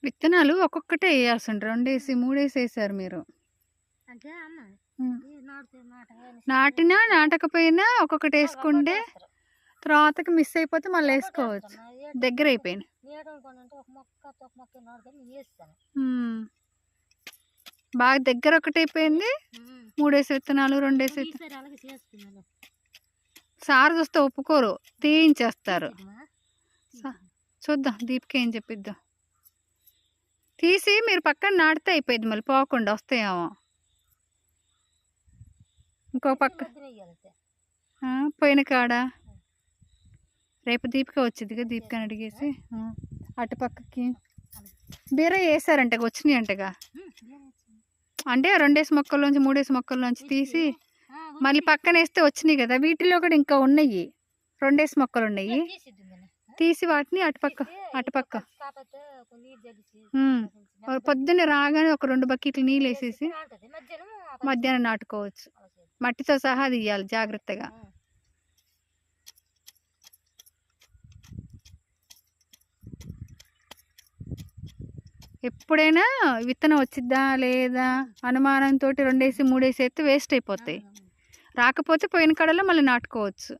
విత్తనాలు ఒక్కొక్కటే వేయాల్సింది, 2 వేసి 3 వేసి వేసారు మీరు. అంటే అమ్మ నాటినా నాటకపోయినా ఒక్కొక్కటి వేసుకుంటే తర్వాతకి మిస్ అయిపోతే మళ్ళీ వేసుకోవచ్చు. దగ్గర అయిపోయింది. బాగా దగ్గర ఒకటి అయిపోయింది. 3 వేసి విత్తనాలు 2 వేసి సార్ చూస్తే ఒప్పుకోరు, తీయించేస్తారు. చూద్దాం దీపిక ఏం చెప్పిద్దాం. తీసి మీరు పక్కన నాటితే అయిపోయింది, మళ్ళీ పోకుండా వస్తాయేమో. ఇంకో పక్క పోయిన కాడ రేపు దీపిక వచ్చిందిగా, దీపికని అడిగేసి అటు పక్కకి బీర వేసారంట, వచ్చినాయి అంటగా. అంటే 2 వేసి మొక్కల్లోంచి 3 వేసి మొక్కల్లోంచి తీసి మళ్ళీ పక్కన వేస్తే వచ్చినాయి కదా. వీటిలో కూడా ఇంకా ఉన్నాయి, 2 వేసి మొక్కలు ఉన్నాయి. తీసి వాటిని అటుపక్క పొద్దున్నే రాగానే ఒక 2 బకెట్లు నీళ్ళు వేసేసి మధ్యాహ్నం నాటుకోవచ్చు. మట్టితో సహా తీయాలి జాగ్రత్తగా. ఎప్పుడైనా విత్తనం వచ్చిద్దా లేదా అనుమానంతో 2 వేసి 3 వేసి అయితే వేస్ట్ అయిపోతాయి. రాకపోతే పోయిన కాడలో మళ్ళీ నాటుకోవచ్చు.